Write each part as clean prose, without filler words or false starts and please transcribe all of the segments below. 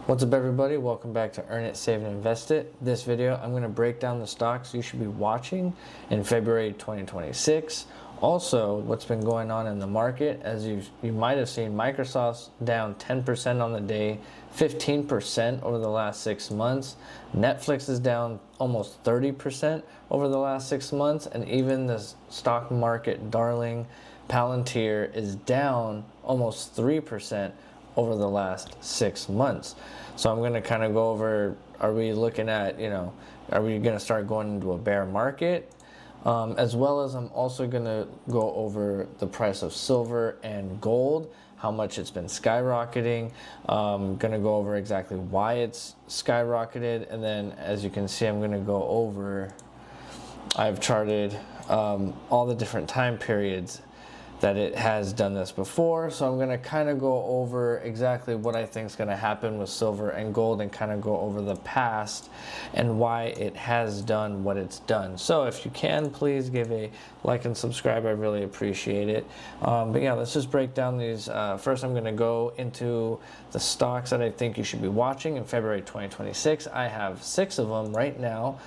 What's up, everybody? Welcome back to Earn It, Save and Invest It. This video, I'm going to break down the stocks you should be watching in February 2026. Also, what's been going on in the market. As you might have seen, Microsoft's down 10% on the day, 15% over the last 6 months. Netflix is down almost 30% over the last 6 months. And even the stock market darling Palantir is down almost 3% over the last 6 months. So I'm going to kind of go over, are we looking at, are we going to start going into a bear market? As well as I'm also going to go over the price of silver and gold, how much it's been skyrocketing. I'm going to go over exactly why it's skyrocketed. And then as you can see, I'm going to go over, I've charted all the different time periods that it has done this before. So I'm going to kind of go over exactly what I think is going to happen with silver and gold and kind of go over the past and why it has done what it's done. So if you can, please give a like and subscribe. I really appreciate it. But yeah, let's just break down these. First, I'm going to go into the stocks that I think you should be watching in February 2026. I have 6 of them right now.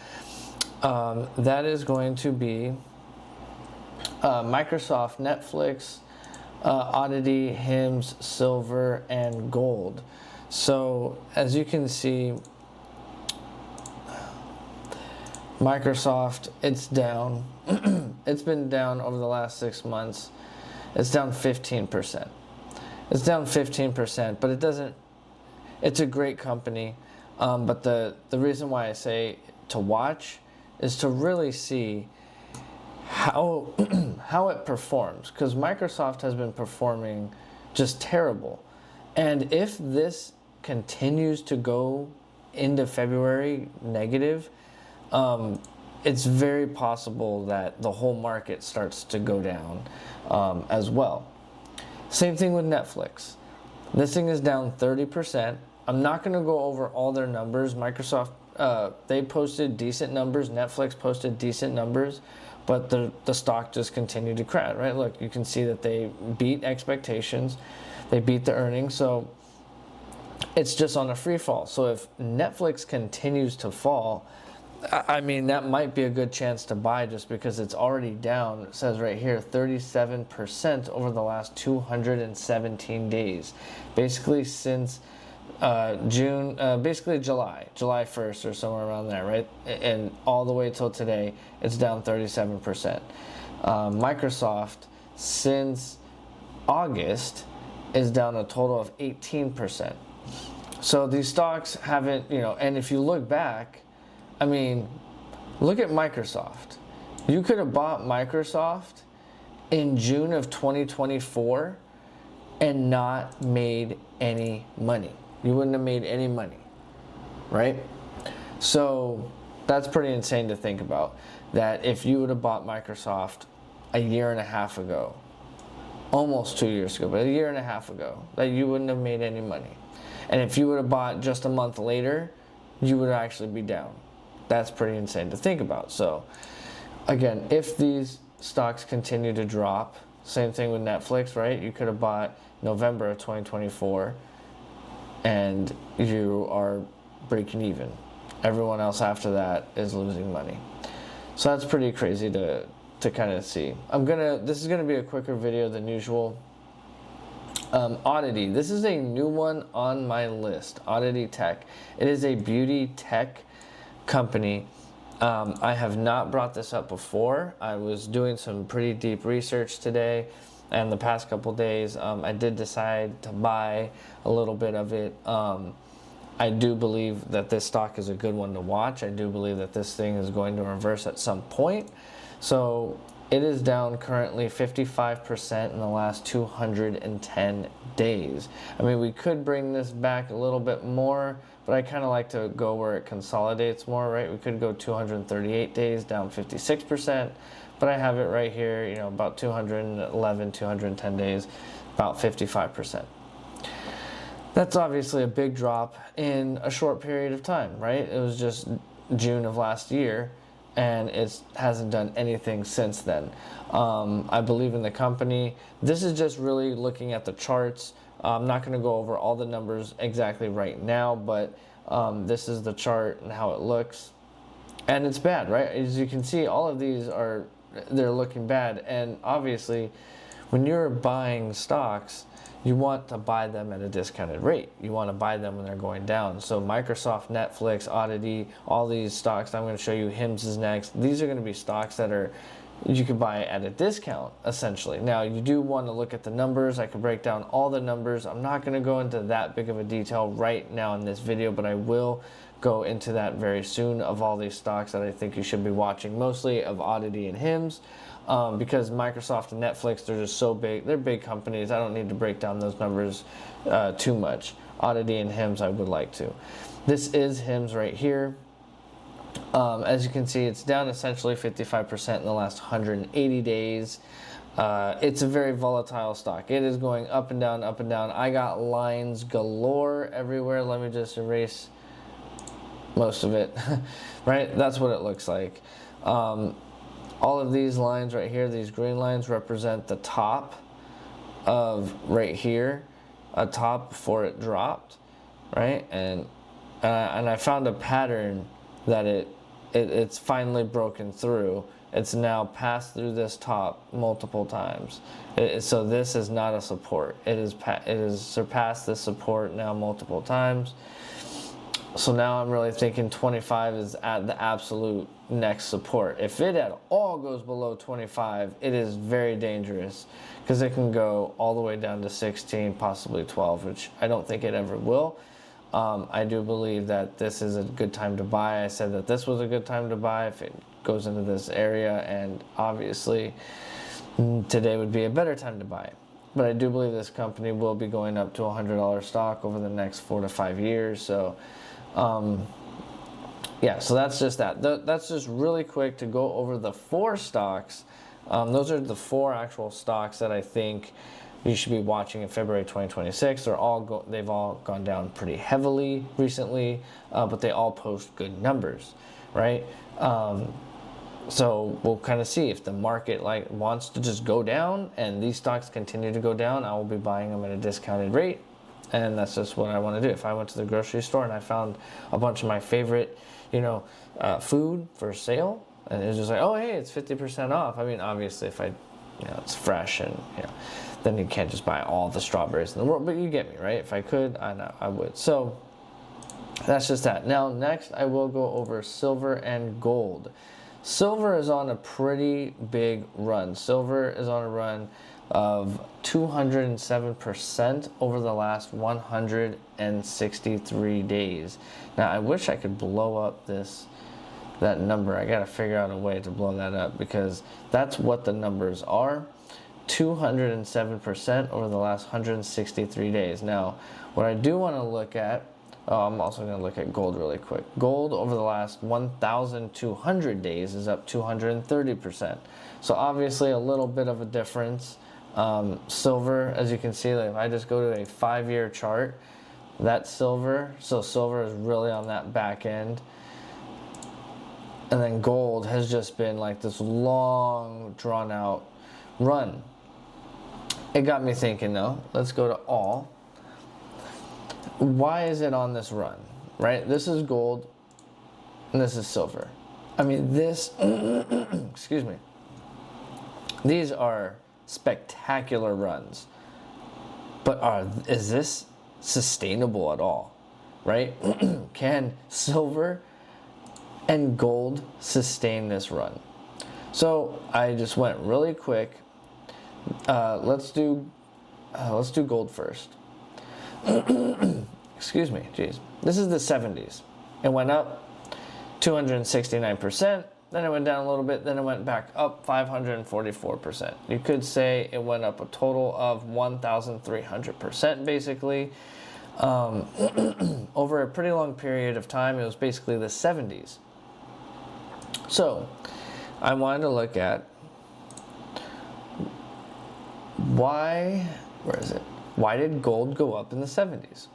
That is going to be Microsoft, Netflix, Oddity, HIMS, Silver, and Gold. So as you can see, Microsoft, it's down. It's been down over the last 6 months. It's down 15%. It's down 15%, but it doesn't, it's a great company. But the reason why I say to watch is to really see how it performs, because Microsoft has been performing just terrible. And if this continues to go into February negative, it's very possible that the whole market starts to go down as well. Same thing with Netflix. This thing is down 30%. I'm not going to go over all their numbers. Microsoft, they posted decent numbers. Netflix posted decent numbers. But the stock just continued to crash, right? Look, you can see that they beat expectations. They beat the earnings. So it's just on a free fall. So if Netflix continues to fall, I mean, that might be a good chance to buy just because it's already down. It says right here, 37% over the last 217 days. Basically since June, basically July 1st or somewhere around there, right? And all the way till today, it's down 37%. Microsoft, since August, is down a total of 18%. So these stocks haven't, and if you look back, I mean, look at Microsoft. You could have bought Microsoft in June of 2024 and not made any money. You wouldn't have made any money, right? So that's pretty insane to think about, that if you would have bought Microsoft a year and a half ago, almost 2 years ago, but a year and a half ago, that you wouldn't have made any money. And if you would have bought just a month later, you would actually be down. That's pretty insane to think about. So again, if these stocks continue to drop, same thing with Netflix, right? You could have bought November of 2024 and you are breaking even. Everyone else after that is losing money. So that's pretty crazy to kind of see. This is gonna be a quicker video than usual. Oddity. This is a new one on my list. Oddity Tech. It is a beauty tech company. I have not brought this up before. I was doing some pretty deep research today, and the past couple days, I did decide to buy a little bit of it. I do believe that this stock is a good one to watch. I do believe that this thing is going to reverse at some point. So it is down currently 55% in the last 210 days. I mean, we could bring this back a little bit more, but I kind of like to go where it consolidates more, right? We could go 238 days, down 56%, but I have it right here, about 211, 210 days, about 55%. That's obviously a big drop in a short period of time, right? It was just June of last year, and it hasn't done anything since then. I believe in the company. This is just really looking at the charts. I'm not going to go over all the numbers exactly right now, but this is the chart and how it looks. And it's bad, right? As you can see, all of these they're looking bad. And obviously, when you're buying stocks, you want to buy them at a discounted rate. You want to buy them when they're going down. So Microsoft, Netflix, Oddity, all these stocks, I'm going to show you HIMS is next. These are going to be stocks that you can buy at a discount, essentially. Now, you do want to look at the numbers. I can break down all the numbers. I'm not going to go into that big of a detail right now in this video, but I will go into that very soon of all these stocks that I think you should be watching, mostly of Oddity and HIMS. Because Microsoft and Netflix, they're just so big. They're big companies. I don't need to break down those numbers too much. Oddity and HIMS, I would like to. This is HIMS right here. As you can see, it's down essentially 55% in the last 180 days. It's a very volatile stock. It is going up and down, up and down. I got lines galore everywhere. Let me just erase most of it. Right? That's what it looks like. All of these lines right here, these green lines, represent the top of right here, a top before it dropped, right? And I found a pattern that it's finally broken through. It's now passed through this top multiple times. So this is not a support. It has surpassed this support now multiple times. So now I'm really thinking 25 is at the absolute next support. If it at all goes below 25, it is very dangerous because it can go all the way down to 16, possibly 12, which I don't think it ever will. I do believe that this is a good time to buy. I said that this was a good time to buy if it goes into this area, and obviously today would be a better time to buy. But I do believe this company will be going up to a $100 stock over the next 4 to 5 years. So yeah, so that's just that. That's just really quick to go over the 4 stocks. Those are the 4 actual stocks that I think you should be watching in February 2026. They've all gone down pretty heavily recently, but they all post good numbers, right? So we'll kind of see if the market wants to just go down and these stocks continue to go down. I will be buying them at a discounted rate. And that's just what I want to do. If I went to the grocery store and I found a bunch of my favorite, food for sale, and it was just like, oh, hey, it's 50% off. I mean, obviously, if it's fresh and, then you can't just buy all the strawberries in the world. But you get me, right? If I could, I would. So that's just that. Now, next, I will go over silver and gold. Silver is on a pretty big run. Silver is on a run of 207% over the last 163 days. Now, I wish I could blow up that number. I got to figure out a way to blow that up because that's what the numbers are. 207% over the last 163 days. Now, what I do want to look at, I'm also going to look at gold really quick. Gold over the last 1,200 days is up 230%. So obviously a little bit of a difference. Silver, as you can see, if I just go to a 5-year chart, that's silver. So silver is really on that back end. And then gold has just been like this long, drawn out run. It got me thinking though, let's go to all. Why is it on this run, right? This is gold and this is silver. I mean, this, excuse me, these are spectacular runs, but is this sustainable at all, right? Can silver and gold sustain this run? So I just went really quick. Let's do gold first. Excuse me, geez. This is the 70s. It went up 269%. Then it went down a little bit, then it went back up 544%. You could say it went up a total of 1,300% basically. Over a pretty long period of time, it was basically the 70s. So, I wanted to look at why did gold go up in the 70s?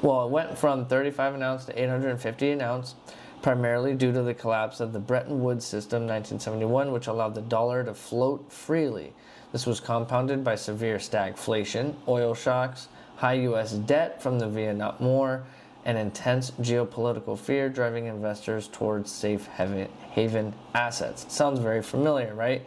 Well, it went from 35 an ounce to 850 an ounce. primarily due to the collapse of the Bretton Woods system in 1971, which allowed the dollar to float freely. This was compounded by severe stagflation, oil shocks, high U.S. debt from the Vietnam War, and intense geopolitical fear driving investors towards safe haven assets. Sounds very familiar, right?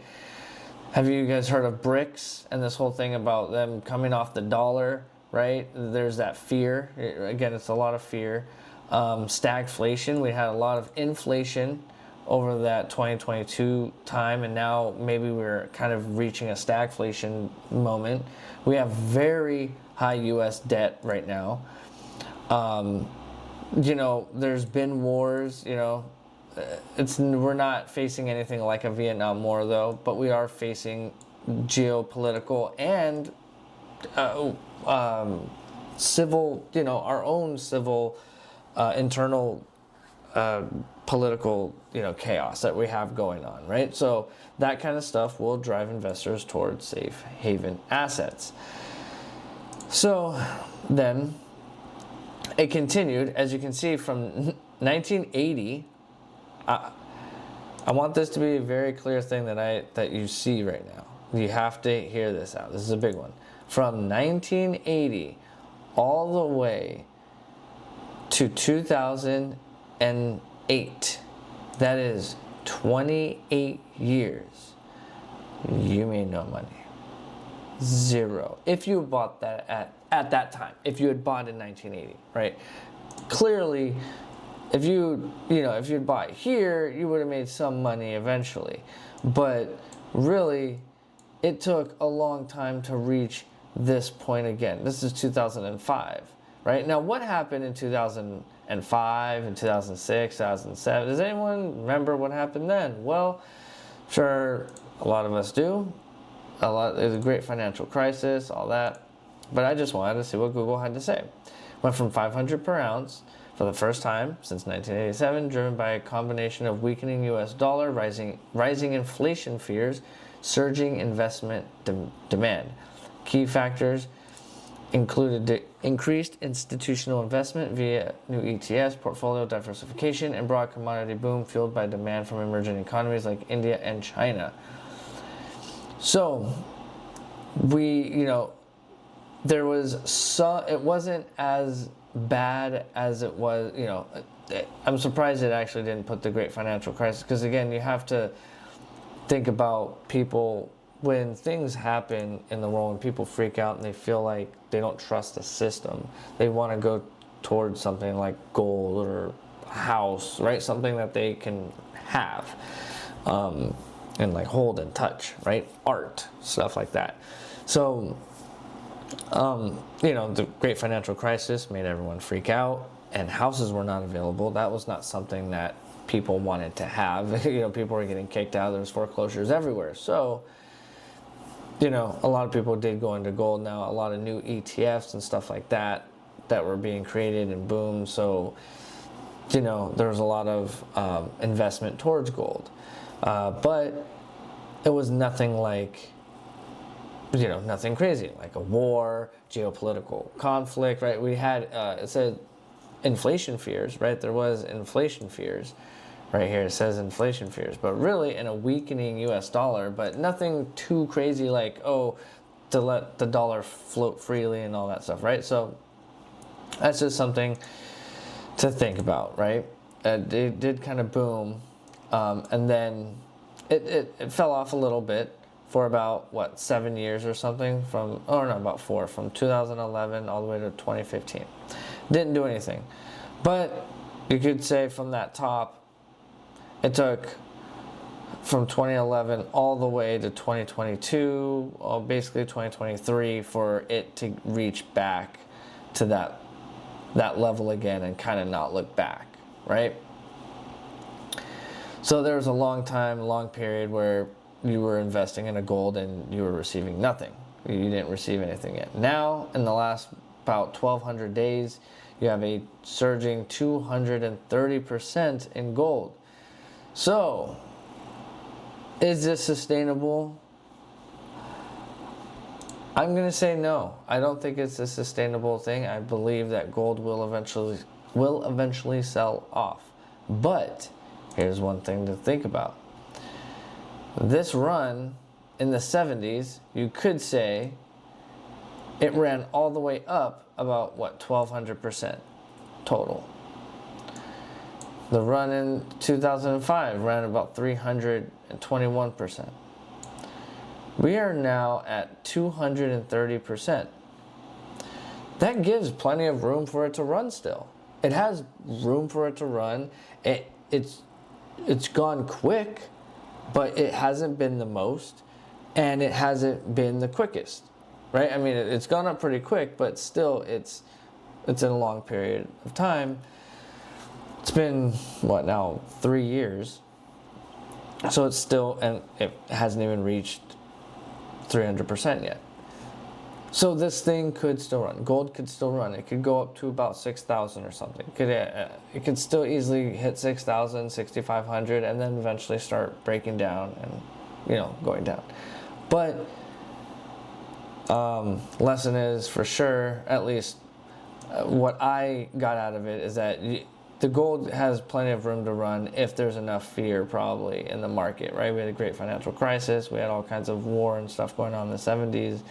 Have you guys heard of BRICS and this whole thing about them coming off the dollar, right? There's that fear. Again, it's a lot of fear. Stagflation, we had a lot of inflation over that 2022 time, and now maybe we're kind of reaching a stagflation moment. We have very high U.S. debt right now. There's been wars, we're not facing anything like a Vietnam War though, but we are facing geopolitical and civil, our own civil internal political, chaos that we have going on, right? So that kind of stuff will drive investors towards safe haven assets. So then it continued, as you can see, from 1980. I want this to be a very clear thing that you see right now. You have to hear this out. This is a big one. From 1980 all the way to 2008, that is 28 years, you made no money. Zero. If you bought that at that time, if you had bought in 1980, right? Clearly, if you'd bought here, you would have made some money eventually. But really, it took a long time to reach this point again. This is 2005, right? Now, what happened in 2005 and 2006, 2007? Does anyone remember what happened then? Well, sure, a lot of us do. It was a great financial crisis, all that. But I just wanted to see what Google had to say. Went from 500 per ounce for the first time since 1987, driven by a combination of weakening U.S. dollar, rising inflation fears, surging investment demand. Key factors included increased institutional investment via new ETFs, portfolio diversification, and broad commodity boom fueled by demand from emerging economies like India and China. So, there was it wasn't as bad as it was, I'm surprised it actually didn't put the great financial crisis, because again, you have to think about people when things happen in the world and people freak out and they feel like they don't trust the system. They want to go towards something like gold or a house, right? Something that they can have. And like hold and touch, right? Art, stuff like that. So, the great financial crisis made everyone freak out, and houses were not available. That was not something that people wanted to have. People were getting kicked out. There was foreclosures everywhere. So, a lot of people did go into gold. Now, a lot of new ETFs and stuff like that were being created and boomed. So, there was a lot of investment towards gold. But it was nothing like, nothing crazy, like a war, geopolitical conflict, right? We had, it said inflation fears, right? There was inflation fears. Right here it says inflation fears. But really in a weakening U.S. dollar, but nothing too crazy like, to let the dollar float freely and all that stuff, right? So that's just something to think about, right? It did kind of boom. And then it fell off a little bit for about, 7 years or something about 4, from 2011 all the way to 2015. Didn't do anything. But you could say from that top, it took from 2011 all the way to 2022, or basically 2023, for it to reach back to that level again and kind of not look back, right? So there was a long period where you were investing in a gold and you were receiving nothing. You didn't receive anything yet. Now, in the last about 1,200 days, you have a surging 230% in gold. So, is this sustainable? I'm going to say no. I don't think it's a sustainable thing. I believe that gold will eventually sell off. But here's one thing to think about. This run in the 70s, you could say it ran all the way up about, 1,200% total. The run in 2005 ran about 321%. We are now at 230%. That gives plenty of room for it to run still. It has room for it to run. It's gone quick, but it hasn't been the most, and it hasn't been the quickest, right? I mean, it's gone up pretty quick, but still it's in a long period of time. It's been, 3 years. So it's still, and it hasn't even reached 300% yet. So this thing could still run. Gold could still run. It could go up to about 6,000 or something. It could still easily hit 6,000, 6,500, and then eventually start breaking down and, going down. But lesson is for sure, at least what I got out of it, is that the gold has plenty of room to run if there's enough fear probably in the market, right? We had a great financial crisis. We had all kinds of war and stuff going on in the 70s.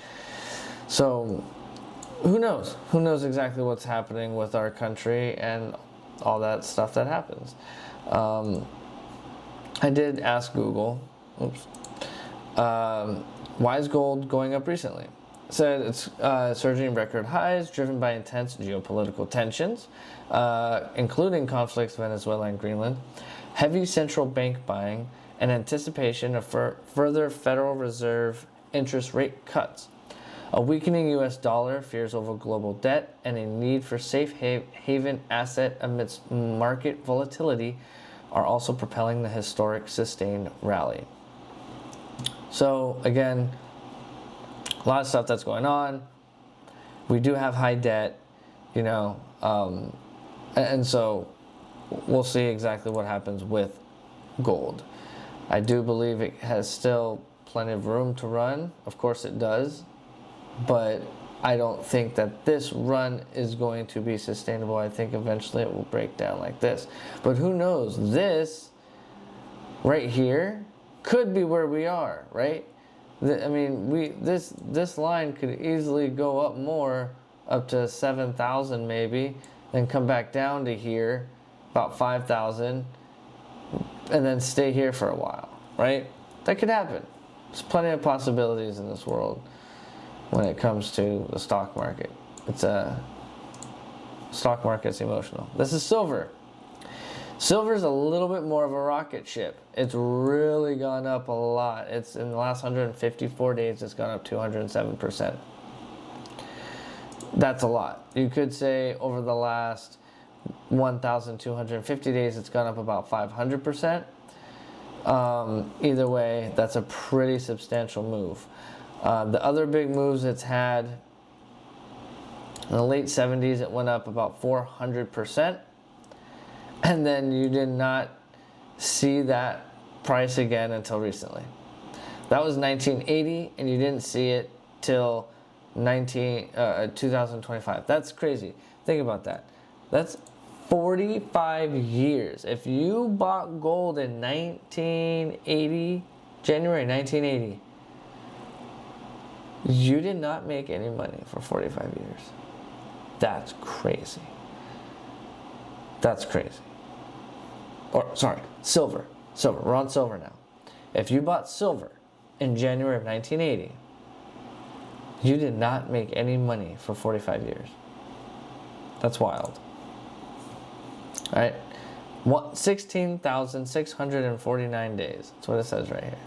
So who knows? Who knows exactly what's happening with our country and all that stuff that happens. I did ask Google, why is gold going up recently? It said it's surging record highs driven by intense geopolitical tensions, including conflicts in Venezuela and Greenland, heavy central bank buying, and anticipation of further Federal Reserve interest rate cuts. A weakening U.S. dollar, fears over global debt, and a need for safe haven asset amidst market volatility are also propelling the historic sustained rally. So again, a lot of stuff that's going on. We do have high debt, and so we'll see exactly what happens with gold. I do believe it has still plenty of room to run. Of course it does. But I don't think that this run is going to be sustainable. I think eventually it will break down like this. But who knows? This right here could be where we are, right? This line could easily go up more, up to 7,000 maybe, then come back down to here, about 5,000, and then stay here for a while, right? That could happen. There's plenty of possibilities in this world when it comes to the stock market. Stock market's emotional. This is silver. Silver's a little bit more of a rocket ship. It's really gone up a lot. It's in the last 154 days, it's gone up 207%. That's a lot. You could say over the last 1,250 days, it's gone up about 500%. Either way, that's a pretty substantial move. The other big moves it's had, in the late 70s, it went up about 400%. And then you did not see that price again until recently. That was 1980, and you didn't see it till 2025. That's crazy. Think about that. That's 45 years. If you bought gold in 1980, January 1980, you did not make any money for 45 years. That's crazy. That's crazy. Silver. Silver. We're on silver now. If you bought silver in January of 1980, you did not make any money for 45 years. That's wild. All right. 16,649 days. That's what it says right here.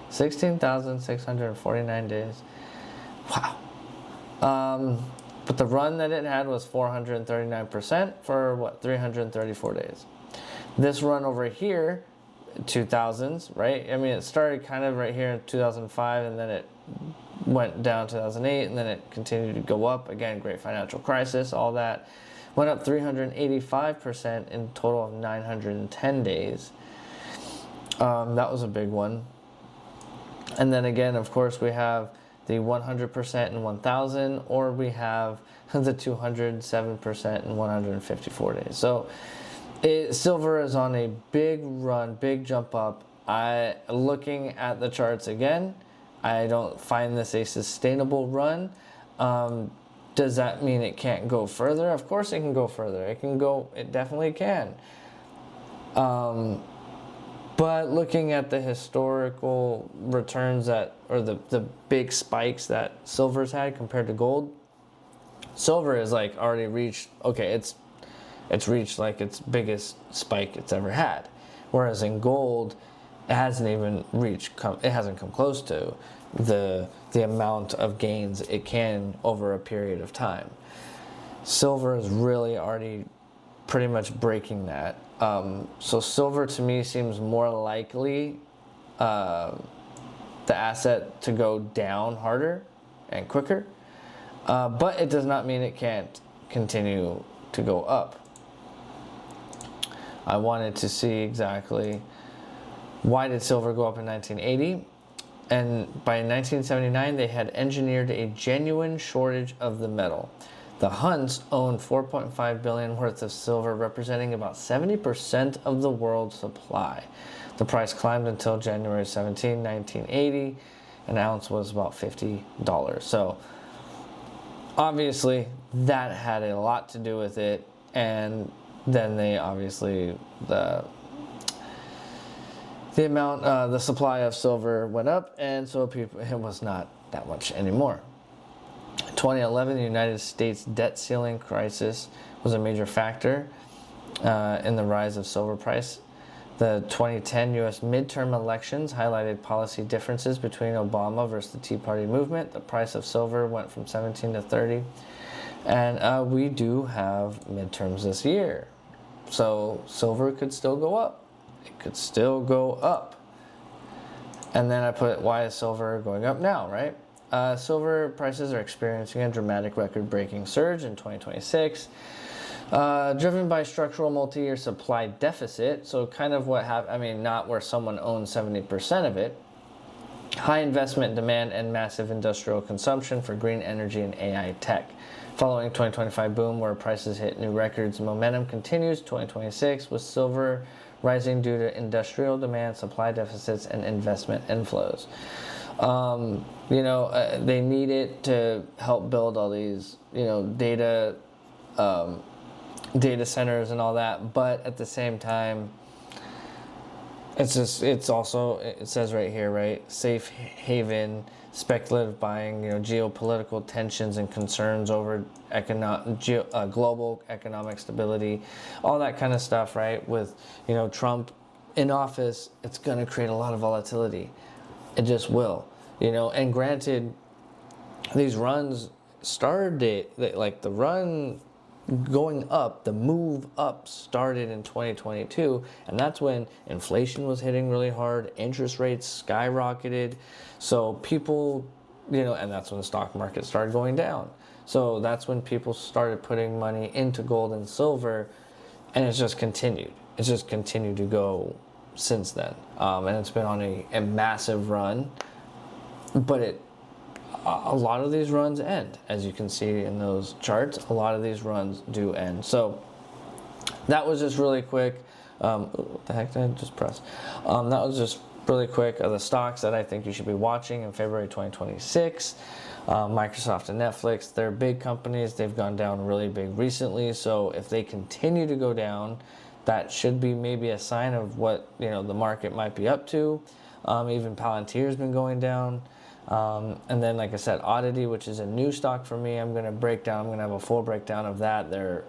16,649 days. Wow. But the run that it had was 439% for 334 days. This run over here, 2000s, right? I mean, it started kind of right here in 2005, and then it went down 2008, and then it continued to go up. Again, great financial crisis, all that. Went up 385% in a total of 910 days. That was a big one. And then again, of course, we have the 100% in 1,000, or we have the 207% in 154 days. So Silver is on a big run, big jump up. Looking at the charts again, I don't find this a sustainable run. Does that mean it can't go further? Of course it can go further. It definitely can. But looking at the historical returns or the big spikes that silver's had compared to gold, silver is like already reached, okay, it's reached like its biggest spike it's ever had. Whereas in gold, it hasn't even it hasn't come close to the amount of gains it can over a period of time. Silver is really already pretty much breaking that. So silver to me seems more likely the asset to go down harder and quicker, but it does not mean it can't continue to go up. I wanted to see exactly why did silver go up in 1980, and by 1979 they had engineered a genuine shortage of the metal. The Hunts owned $4.5 billion worth of silver, representing about 70% of the world's supply. The price climbed until January 17, 1980. An ounce was about $50. So obviously that had a lot to do with it, and then they obviously the supply of silver went up, and so it was not that much anymore. 2011, the United States debt ceiling crisis was a major factor in the rise of silver price. The 2010 U.S. midterm elections highlighted policy differences between Obama versus the Tea Party movement. The price of silver went from 17 to 30, and we do have midterms this year, so silver could still go up. It could still go up. And then I put, why is silver going up now, right? Silver prices are experiencing a dramatic record-breaking surge in 2026, driven by structural multi-year supply deficit. So kind of what happened, I mean, not where someone owns 70% of it. High investment demand and massive industrial consumption for green energy and AI tech. Following 2025 boom where prices hit new records, momentum continues 2026 with silver rising due to industrial demand, supply deficits, and investment inflows. They need it to help build all these, data centers and all that. But at the same time, it says right here, right? Safe haven, speculative buying, geopolitical tensions and concerns over global economic stability, all that kind of stuff, right? With, Trump in office, it's going to create a lot of volatility. It just will, and granted, these runs started, like the run going up, the move up started in 2022, and that's when inflation was hitting really hard, interest rates skyrocketed, so people, and that's when the stock market started going down. So that's when people started putting money into gold and silver, and it's just continued. It's just continued to go since then, and it's been on a massive run, but a lot of these runs end, as you can see in those charts. A lot of these runs do end. So that was just really quick. What the heck did I just press? That was just really quick of the stocks that I think you should be watching in February 2026. Microsoft and Netflix, they're big companies. They've gone down really big recently. So if they continue to go down, that should be maybe a sign of what the market might be up to. Even Palantir's been going down. And then, like I said, Oddity, which is a new stock for me, I'm going to have a full breakdown of that, their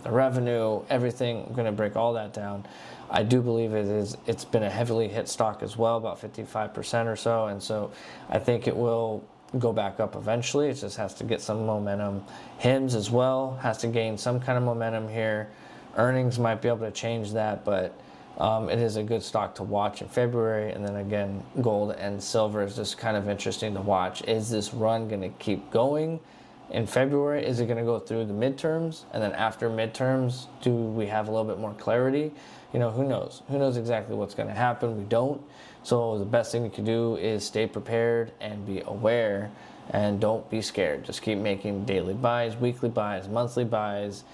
revenue, everything. I'm going to break all that down. I do believe it's been a heavily hit stock as well, about 55% or so. And so I think it will go back up eventually. It just has to get some momentum. HIMS as well has to gain some kind of momentum here. Earnings might be able to change that, but it is a good stock to watch in February. And then again, gold and silver is just kind of interesting to watch. Is this run going to keep going in February? Is it going to go through the midterms? And then after midterms, do we have a little bit more clarity? Who knows? Who knows exactly what's going to happen? We don't. So the best thing you can do is stay prepared and be aware, and don't be scared. Just keep making daily buys, weekly buys, monthly buys.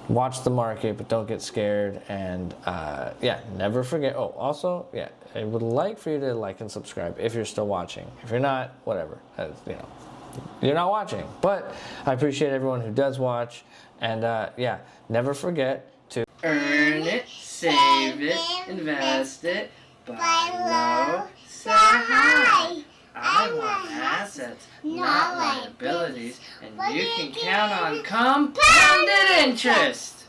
watch the market, but don't get scared. And yeah, never forget. Oh, also, yeah, I would like for you to like and subscribe if you're still watching. If you're not, whatever. You know, you're not watching. But I appreciate everyone who does watch. And yeah, never forget to earn it, save it, invest it, buy low, sell high. I want assets, not liabilities, and you can count on compounded interest.